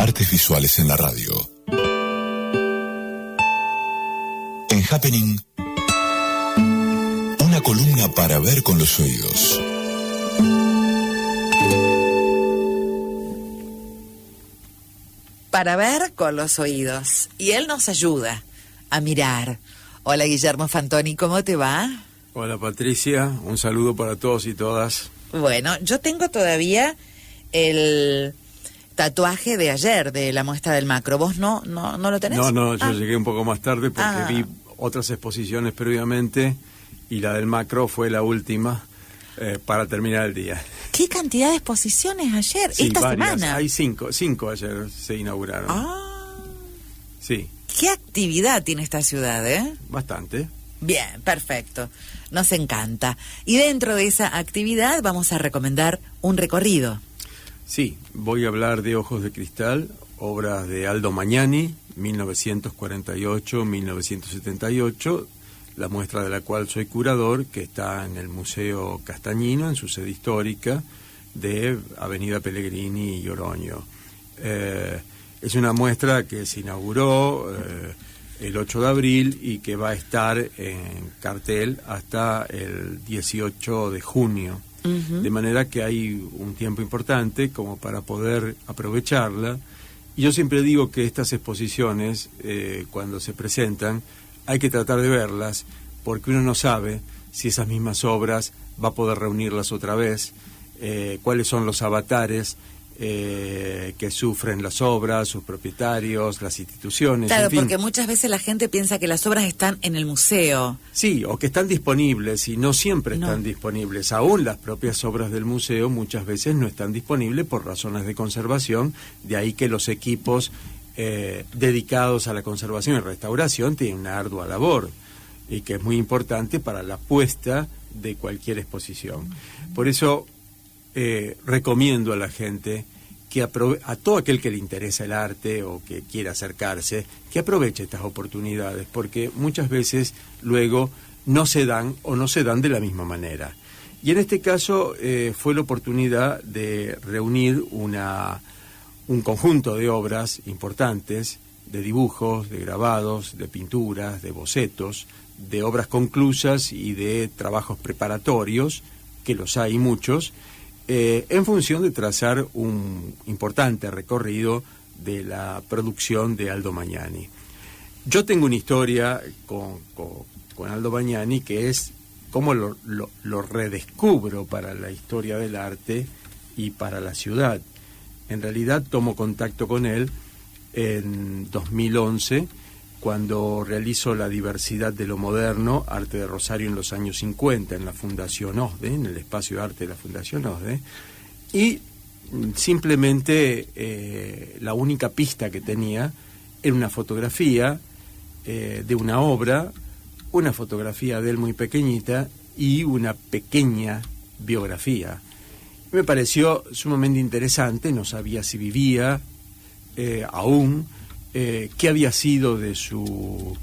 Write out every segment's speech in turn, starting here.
Artes visuales en la radio. En Happening, una columna para ver con los oídos. Para ver con los oídos. Y él nos ayuda a mirar. Hola, Guillermo Fantoni, ¿cómo te va? Hola, Patricia, un saludo para todos y todas. Bueno, yo tengo todavía el tatuaje de ayer, de la muestra del Macro. ¿Vos no lo tenés? No, yo llegué un poco más tarde porque vi otras exposiciones previamente y la del Macro fue la última para terminar el día. ¿Qué cantidad de exposiciones ayer? Sí, esta varias. semana. Hay cinco ayer se inauguraron. Sí. ¿Qué actividad tiene esta ciudad, Bastante. Bien, perfecto. Nos encanta. Y dentro de esa actividad vamos a recomendar un recorrido. Sí, voy a hablar de Ojos de Cristal, obras de Aldo Magnani, 1948-1978, la muestra de la cual soy curador, que está en el Museo Castagnino, en su sede histórica, de Avenida Pellegrini y Oroño. Es una muestra que se inauguró el 8 de abril y que va a estar en cartel hasta el 18 de junio. De manera que hay un tiempo importante como para poder aprovecharla. Y yo siempre digo que estas exposiciones, cuando se presentan, hay que tratar de verlas, porque uno no sabe si esas mismas obras va a poder reunirlas otra vez, cuáles son los avatares que sufren las obras, sus propietarios, las instituciones. Claro, en fin. porque muchas veces la gente piensa que las obras están en el museo. Sí, o que están disponibles y no siempre están disponibles. Aún las propias obras del museo muchas veces no están disponibles por razones de conservación, de ahí que los equipos dedicados a la conservación y restauración tienen una ardua labor y que es muy importante para la puesta de cualquier exposición. Por eso recomiendo a la gente que a todo aquel que le interesa el arte o que quiera acercarse, que aproveche estas oportunidades, porque muchas veces luego no se dan o no se dan de la misma manera. Y en este caso fue la oportunidad de reunir un conjunto de obras importantes, de dibujos, de grabados, de pinturas, de bocetos, de obras conclusas y de trabajos preparatorios, que los hay muchos, en función de trazar un importante recorrido de la producción de Aldo Magnani. Yo tengo una historia con Aldo Magnani que es cómo lo redescubro para la historia del arte y para la ciudad. En realidad tomo contacto con él en 2011, cuando realizo la diversidad de lo moderno, arte de Rosario en los años 50, en la Fundación OSDE, en el espacio de arte de la Fundación OSDE, y simplemente la única pista que tenía era una fotografía de una obra, una fotografía de él muy pequeñita y una pequeña biografía. Me pareció sumamente interesante, no sabía si vivía aún, qué había sido de su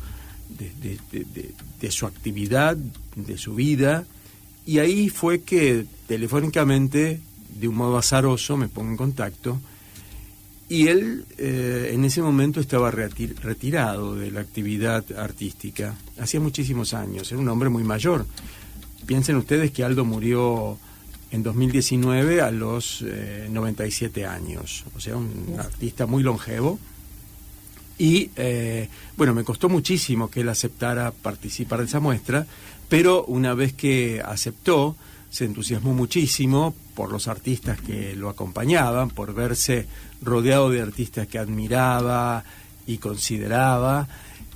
actividad, de su vida, y ahí fue que telefónicamente, de un modo azaroso, me pongo en contacto, y él en ese momento estaba retirado de la actividad artística, hacía muchísimos años, era un hombre muy mayor. Piensen ustedes que Aldo murió en 2019 a los 97 años, o sea, un artista muy longevo. Y, bueno, me costó muchísimo que él aceptara participar de esa muestra, pero una vez que aceptó, se entusiasmó muchísimo por los artistas que lo acompañaban, por verse rodeado de artistas que admiraba y consideraba,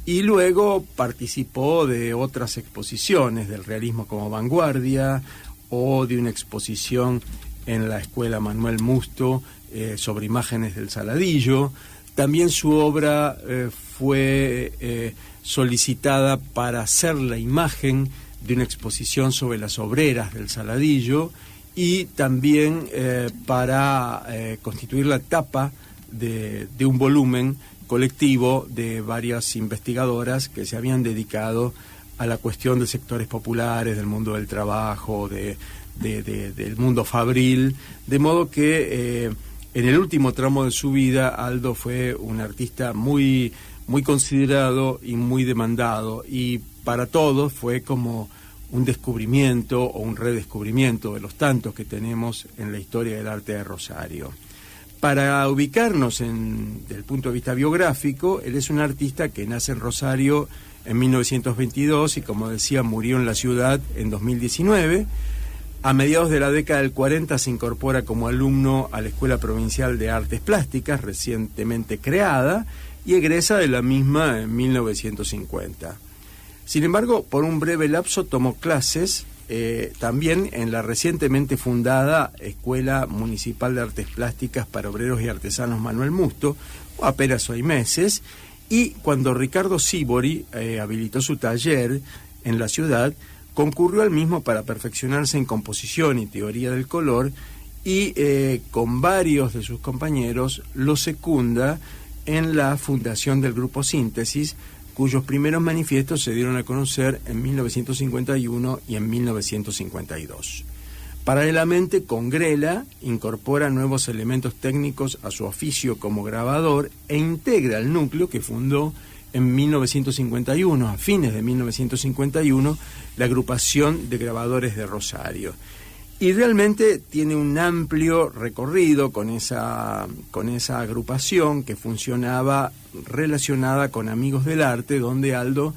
y luego participó de otras exposiciones del realismo como vanguardia, o de una exposición en la Escuela Manuel Musto sobre imágenes del Saladillo. También su obra fue solicitada para hacer la imagen de una exposición sobre las obreras del Saladillo y también para constituir la tapa de un volumen colectivo de varias investigadoras que se habían dedicado a la cuestión de sectores populares, del mundo del trabajo, del mundo fabril, de modo que En el último tramo de su vida, Aldo fue un artista muy, muy considerado y muy demandado, y para todos fue como un descubrimiento o un redescubrimiento de los tantos que tenemos en la historia del arte de Rosario. Para ubicarnos desde el punto de vista biográfico, él es un artista que nace en Rosario en 1922 y, como decía, murió en la ciudad en 2019. A mediados de la década del 40 se incorpora como alumno a la Escuela Provincial de Artes Plásticas, recientemente creada, y egresa de la misma en 1950. Sin embargo, por un breve lapso tomó clases también en la recientemente fundada Escuela Municipal de Artes Plásticas para Obreros y Artesanos Manuel Musto, apenas 6 meses, y cuando Ricardo Sibori habilitó su taller en la ciudad, concurrió al mismo para perfeccionarse en composición y teoría del color, y con varios de sus compañeros lo secunda en la fundación del Grupo Síntesis, cuyos primeros manifiestos se dieron a conocer en 1951 y en 1952. Paralelamente, con Grela incorpora nuevos elementos técnicos a su oficio como grabador e integra el núcleo que fundó en 1951, a fines de 1951, la Agrupación de Grabadores de Rosario. Y realmente tiene un amplio recorrido con esa agrupación que funcionaba relacionada con Amigos del Arte, donde Aldo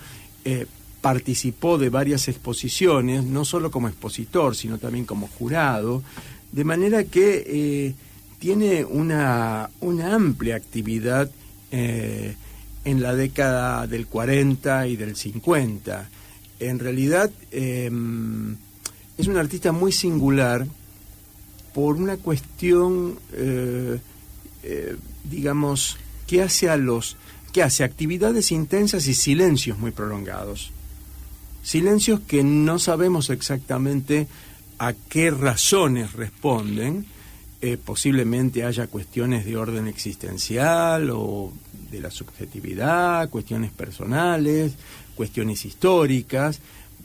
participó de varias exposiciones, no solo como expositor, sino también como jurado, de manera que tiene una amplia actividad en la década del 40 y del 50. En realidad es un artista muy singular por una cuestión, digamos, que hace actividades intensas y silencios muy prolongados. Silencios que no sabemos exactamente a qué razones responden. Posiblemente haya cuestiones de orden existencial o de la subjetividad, cuestiones personales, cuestiones históricas,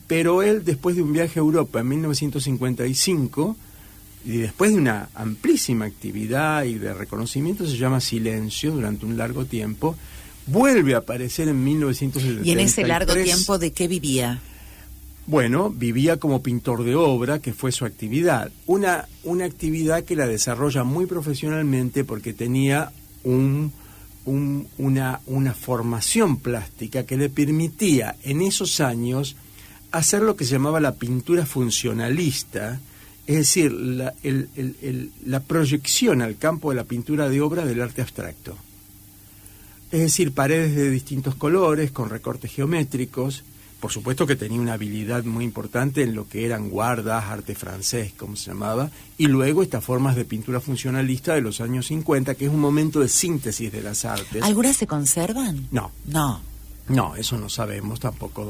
pero él, después de un viaje a Europa en 1955, y después de una amplísima actividad y de reconocimiento, se llama silencio durante un largo tiempo, vuelve a aparecer en 1973. ¿Y en ese largo tiempo de qué vivía? Bueno, vivía como pintor de obra, que fue su actividad. Una actividad que la desarrolla muy profesionalmente porque tenía una formación plástica que le permitía en esos años hacer lo que se llamaba la pintura funcionalista, es decir, la proyección al campo de la pintura de obra del arte abstracto. Es decir, paredes de distintos colores, con recortes geométricos. Por supuesto que tenía una habilidad muy importante en lo que eran guardas, arte francés, como se llamaba, y luego estas formas de pintura funcionalista de los años 50, que es un momento de síntesis de las artes. ¿Algunas se conservan? No. No, eso no sabemos tampoco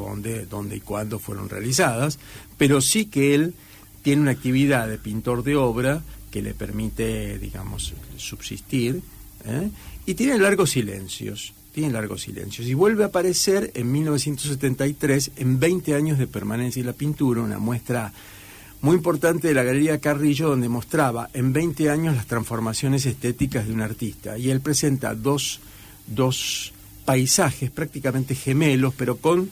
dónde y cuándo fueron realizadas, pero sí que él tiene una actividad de pintor de obra que le permite, digamos, subsistir, y tiene largos silencios, y vuelve a aparecer en 1973, en 20 años de permanencia en la pintura, una muestra muy importante de la Galería Carrillo, donde mostraba en 20 años las transformaciones estéticas de un artista, y él presenta dos paisajes prácticamente gemelos, pero con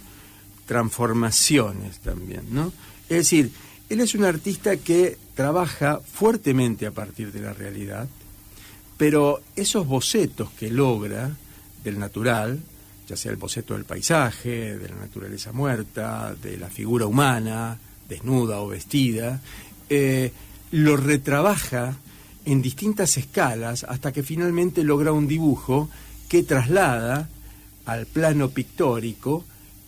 transformaciones también, ¿no? Es decir, él es un artista que trabaja fuertemente a partir de la realidad, pero esos bocetos que logra del natural, ya sea el boceto del paisaje, de la naturaleza muerta, de la figura humana, desnuda o vestida, lo retrabaja en distintas escalas hasta que finalmente logra un dibujo que traslada al plano pictórico,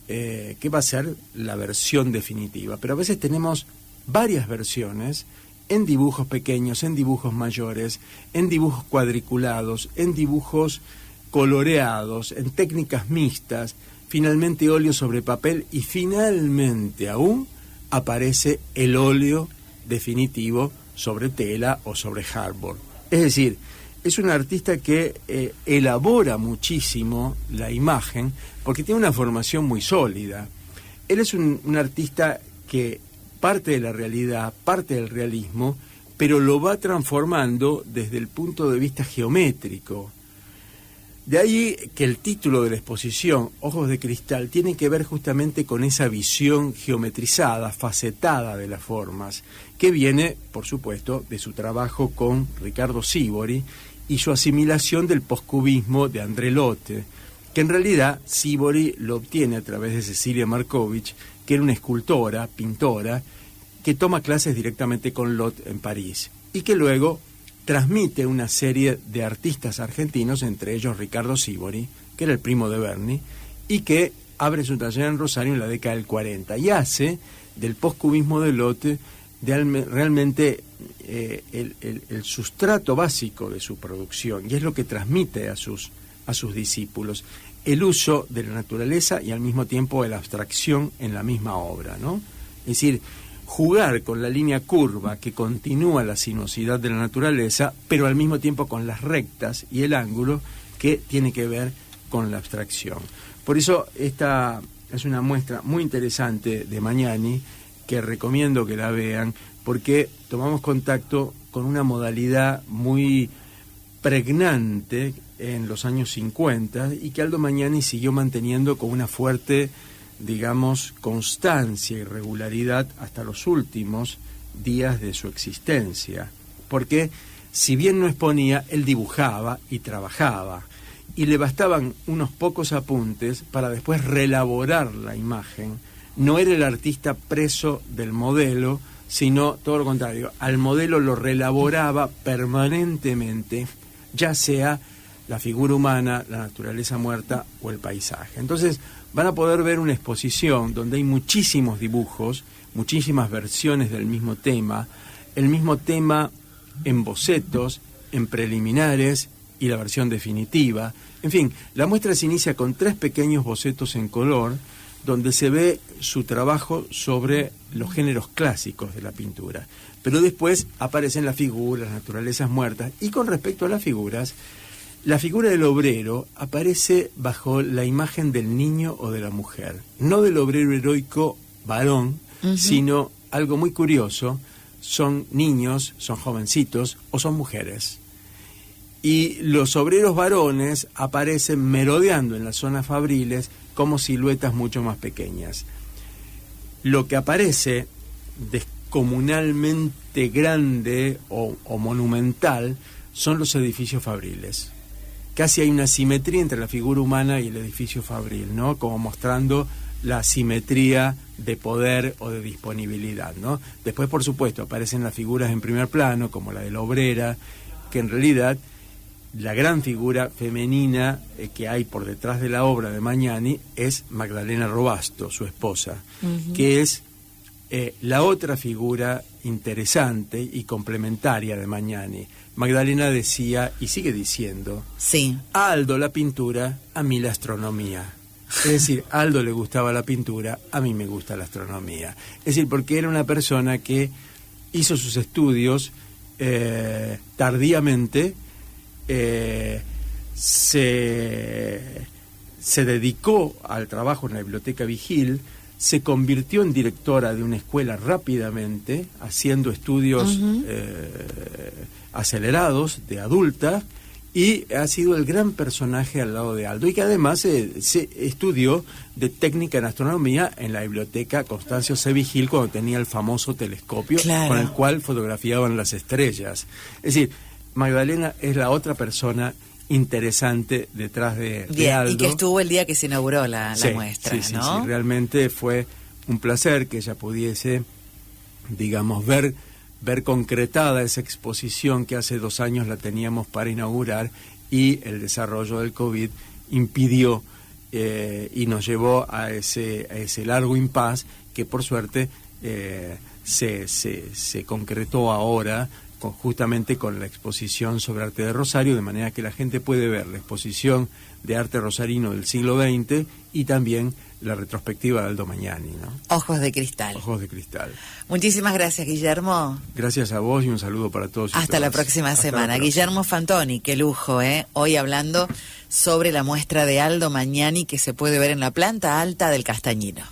que va a ser la versión definitiva. Pero a veces tenemos varias versiones en dibujos pequeños, en dibujos mayores, en dibujos cuadriculados, en dibujos coloreados, en técnicas mixtas, finalmente óleo sobre papel, y finalmente aún aparece el óleo definitivo sobre tela o sobre hardboard. Es decir, es un artista que elabora muchísimo la imagen porque tiene una formación muy sólida. Él es un artista que parte de la realidad, parte del realismo, pero lo va transformando desde el punto de vista geométrico. De ahí que el título de la exposición, Ojos de Cristal, tiene que ver justamente con esa visión geometrizada, facetada de las formas, que viene, por supuesto, de su trabajo con Ricardo Sívori y su asimilación del postcubismo de André Lotte, que en realidad Sívori lo obtiene a través de Cecilia Markovich, que era una escultora, pintora, que toma clases directamente con Lotte en París, y que luego transmite una serie de artistas argentinos, entre ellos Ricardo Sívori, que era el primo de Berni, y que abre su taller en Rosario en la década del 40, y hace del postcubismo de Lotte realmente el sustrato básico de su producción, y es lo que transmite a sus discípulos, el uso de la naturaleza y al mismo tiempo de la abstracción en la misma obra, ¿no? Es decir, jugar con la línea curva que continúa la sinuosidad de la naturaleza, pero al mismo tiempo con las rectas y el ángulo que tiene que ver con la abstracción. Por eso esta es una muestra muy interesante de Magnani, que recomiendo que la vean, porque tomamos contacto con una modalidad muy pregnante en los años 50 y que Aldo Magnani siguió manteniendo con una fuerte, digamos, constancia y regularidad hasta los últimos días de su existencia, porque si bien no exponía, él dibujaba y trabajaba, y le bastaban unos pocos apuntes para después reelaborar la imagen. No era el artista preso del modelo, sino todo lo contrario, al modelo lo reelaboraba permanentemente, ya sea la figura humana, la naturaleza muerta o el paisaje. Entonces van a poder ver una exposición donde hay muchísimos dibujos, muchísimas versiones del mismo tema, el mismo tema en bocetos, en preliminares y la versión definitiva. En fin, la muestra se inicia con 3 pequeños bocetos en color, donde se ve su trabajo sobre los géneros clásicos de la pintura. Pero después aparecen las figuras, las naturalezas muertas, y con respecto a las figuras, la figura del obrero aparece bajo la imagen del niño o de la mujer, no del obrero heroico varón, sino algo muy curioso, son niños, son jovencitos o son mujeres. Y los obreros varones aparecen merodeando en las zonas fabriles como siluetas mucho más pequeñas. Lo que aparece descomunalmente grande o monumental son los edificios fabriles. Casi hay una simetría entre la figura humana y el edificio fabril, ¿no? Como mostrando la simetría de poder o de disponibilidad, ¿no? Después, por supuesto, aparecen las figuras en primer plano, como la de la obrera, que en realidad la gran figura femenina que hay por detrás de la obra de Magnani es Magdalena Robasto, su esposa, que es la otra figura interesante y complementaria de Magnani. Magdalena decía, y sigue diciendo, sí, a Aldo la pintura, a mí la astronomía. Es decir, a Aldo le gustaba la pintura, a mí me gusta la astronomía. Es decir, porque era una persona que hizo sus estudios tardíamente, se dedicó al trabajo en la Biblioteca Vigil, se convirtió en directora de una escuela rápidamente, haciendo estudios acelerados de adulta, y ha sido el gran personaje al lado de Aldo, y que además se estudió de técnica en astronomía en la Biblioteca Constancio C. Vigil, cuando tenía el famoso telescopio, claro, con el cual fotografiaban las estrellas. Es decir, Magdalena es la otra persona interesante detrás de Aldo. Y que estuvo el día que se inauguró la muestra, sí, ¿no? Sí, realmente fue un placer que ella pudiese, digamos, ver concretada esa exposición que hace 2 años la teníamos para inaugurar, y el desarrollo del COVID impidió y nos llevó a ese largo impas que por suerte se concretó ahora justamente con la exposición sobre arte de Rosario, de manera que la gente puede ver la exposición de arte rosarino del siglo XX y también la retrospectiva de Aldo Magnani, ¿no? Ojos de Cristal. Ojos de Cristal. Muchísimas gracias, Guillermo. Gracias a vos y un saludo para todos. Hasta la próxima semana. Guillermo Fantoni, qué lujo, hoy hablando sobre la muestra de Aldo Magnani que se puede ver en la planta alta del Castañino.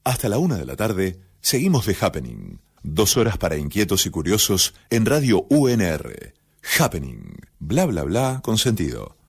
Hasta la 1 de la tarde, seguimos de Happening, 2 horas para inquietos y curiosos en Radio UNR. Happening. Bla bla bla con sentido.